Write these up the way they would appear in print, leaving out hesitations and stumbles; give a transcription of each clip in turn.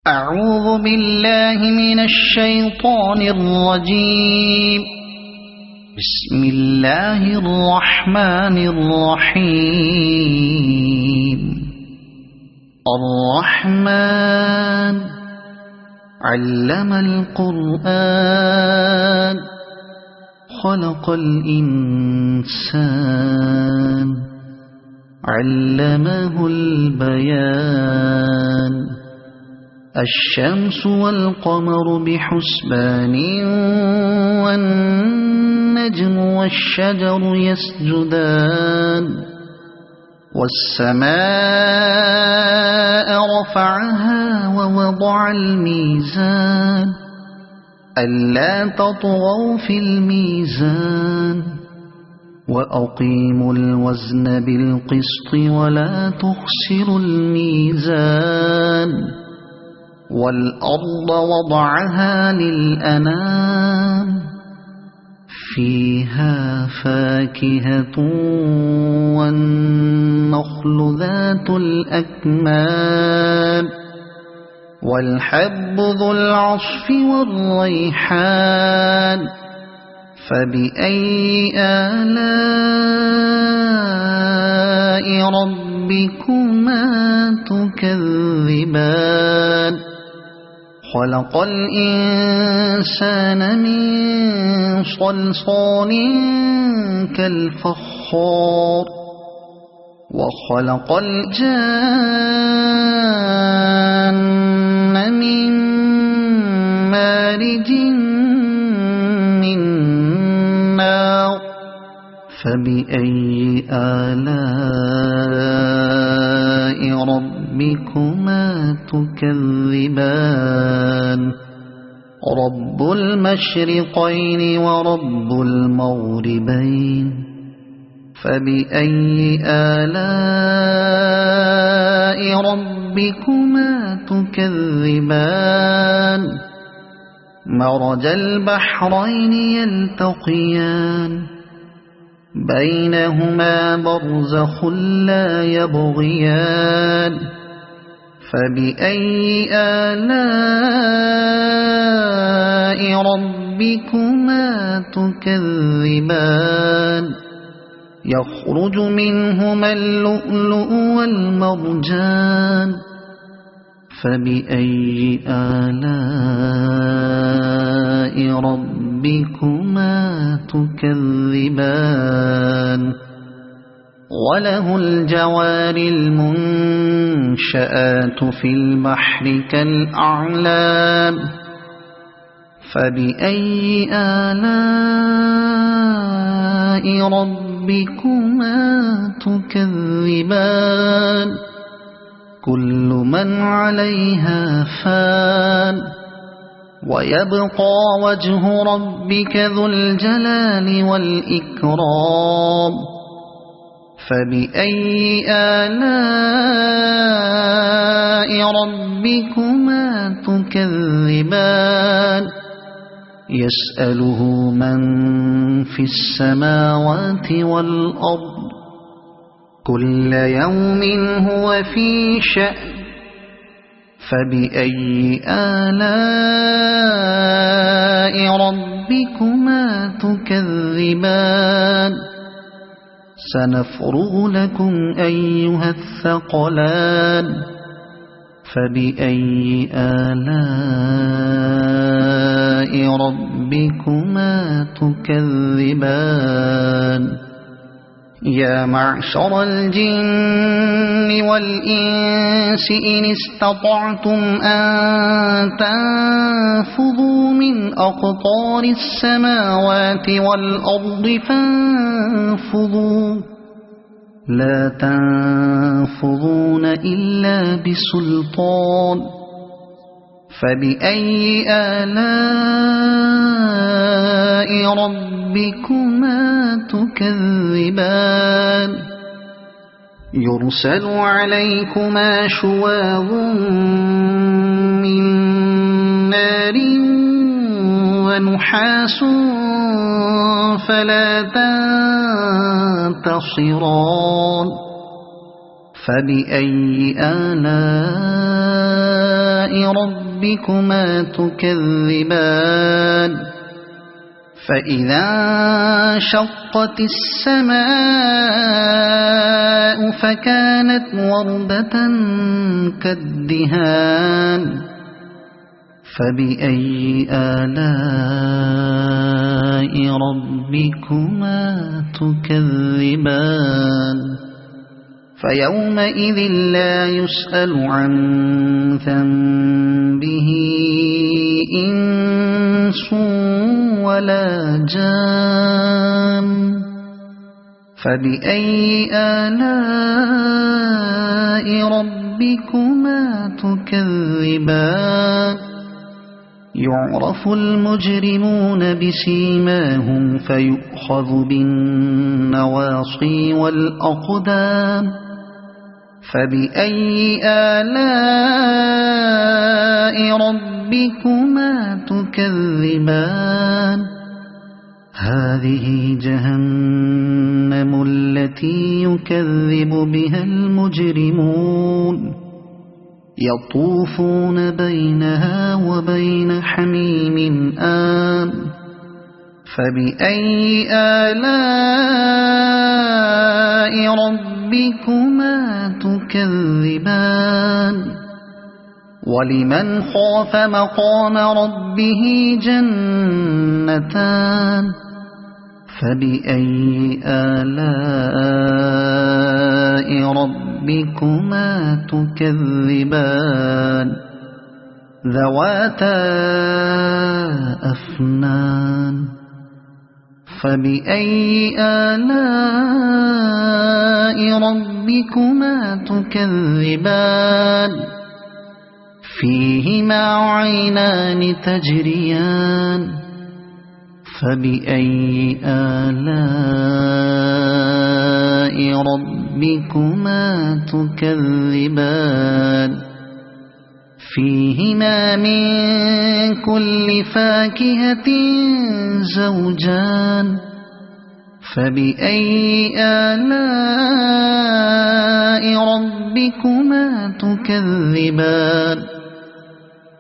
أعوذ بالله من الشيطان الرجيم. بسم الله الرحمن الرحيم. الرحمن علم القرآن خلق الإنسان علمه البيان. الشمس والقمر بحسبان والنجم والشجر يسجدان. والسماء رفعها ووضع الميزان ألا تطغوا في الميزان وأقيموا الوزن بالقسط ولا تخسروا الميزان. والأرض وضعها للأنام فيها فاكهة والنخل ذات الأكمام والحب ذو العصف والريحان. فبأي آلاء ربكما تكذبان. خلق الإنسان من صلصال كالفخار وخلق الجان من مارج من نار. فبأي آلاء ربكما تكذبان. رب المشرقين ورب المغربين. فبأي آلاء ربكما تكذبان. مرج البحرين يلتقيان بينهما برزخ لا يبغيان. فبأي آلاء ربكما تكذبان. يخرج منهما اللؤلؤ والمرجان. فبأي آلاء ربكما تكذبان. وله الجوار المنشآت في البحر كالأعلام. فبأي آلاء ربكما تكذبان. كل من عليها فان ويبقى وجه ربك ذو الجلال والإكرام. فبأي آلاء ربكما تكذبان. يسأله من في السماوات والأرض كل يوم هو في شأن. فبأي آلاء ربكما تكذبان. سنفرغ لكم أيها الثقلان. فبأي آلاء ربكما تكذبان. يا معشر الجن والإنس إن استطعتم أن تنفذوا من أقطار السماوات والأرض فانفذوا لا تنفذون إلا بسلطان. فبأي آلاء ربكما تكذبان. يرسل عليكما شواظ من نار ونحاس فلا تنتصران. فبأي آلاء ربكما تكذبان فإذا انشقت السماء فكانت وردة كالدهان فبأي آلاء ربكما تكذبان فيومئذ لا يسأل عن ذنبه إنس ولا جان فبأي آلاء ربكما تكذبان يعرف المجرمون بسيماهم فيؤخذ بالنواصي والأقدام فبأي آلاء ربكما تكذبان هذه جهنم التي يكذب بها المجرمون يطوفون بينها وبين حميم آن فبأي آلاء ربكما تكذبان ولمن خاف مقام ربه جنتان فبأي آلاء ربكما تكذبان ذواتا أفنان فبأي آلاء ربكما تكذبان فيهما عينان تجريان فبأي آلاء ربكما تكذبان فيهما من كل فاكهة زوجان فبأي آلاء ربكما تكذبان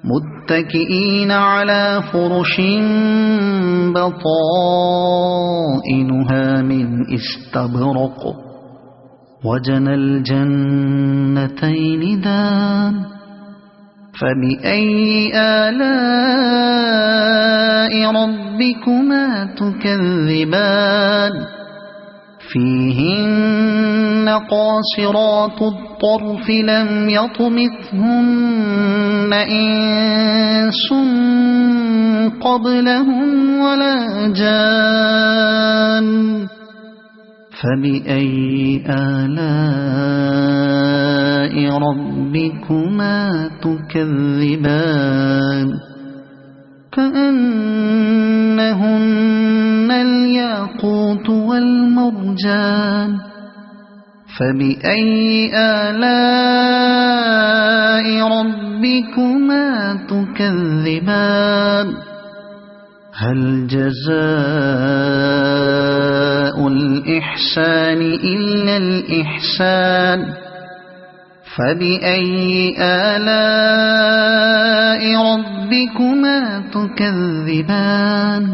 متكئين على فرش بطائنها من استبرق وجنى الجنتين دان فبأي آلاء ربكما تكذبان فيهن قاصرات الطرف لم يطمثهن إنس قبلهم ولا جان فبأي آلاء ربكما تكذبان كأنهن الياقوت والمرجان فبأي آلاء ربكما تكذبان هل جزاء الإحسان إلا الإحسان فبأي آلاء ربكما تكذبان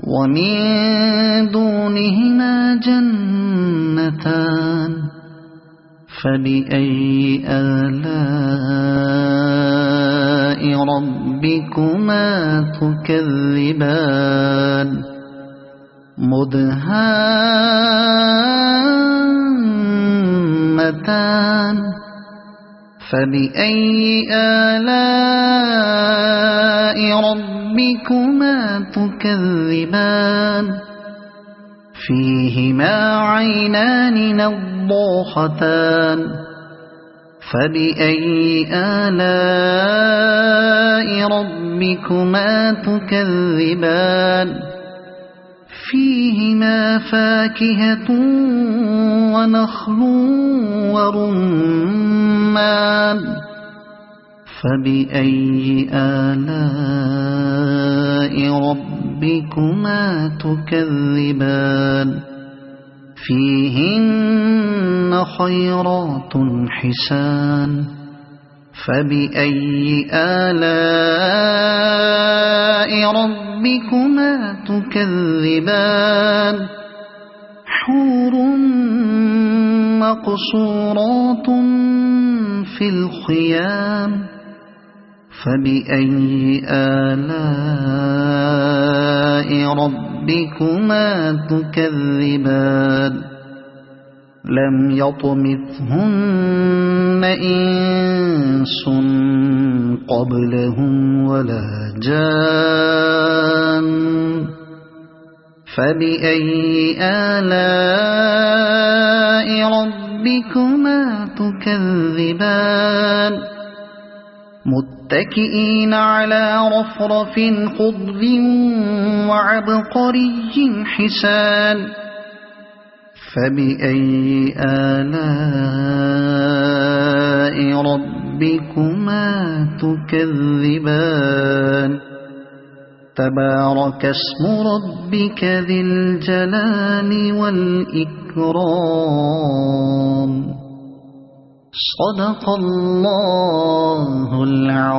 ومن دونهما جنتان فبأي آلاء ربكما تكذبان مدهامتان فبأي آلاء ربكما تكذبان فيهما عينان نضاختان فبأي آلاء ربكما تكذبان فيهما فاكهة ونخل ورمان فبأي آلاء ربكما تكذبان فيهن خيرات حسان فبأي آلاء ربكما تكذبان حور مقصورات في الخيام فبأي آلاء ربكما تكذبان لم يطمثهن إنس قبلهم ولا جان فبأي آلاء ربكما تكذبان متكئين على رفرف خضر وعبقري حسان فبأي آلاء ربكما تكذبان تبارك اسم ربك ذي الجلال والإكرام صدق الله العظيم.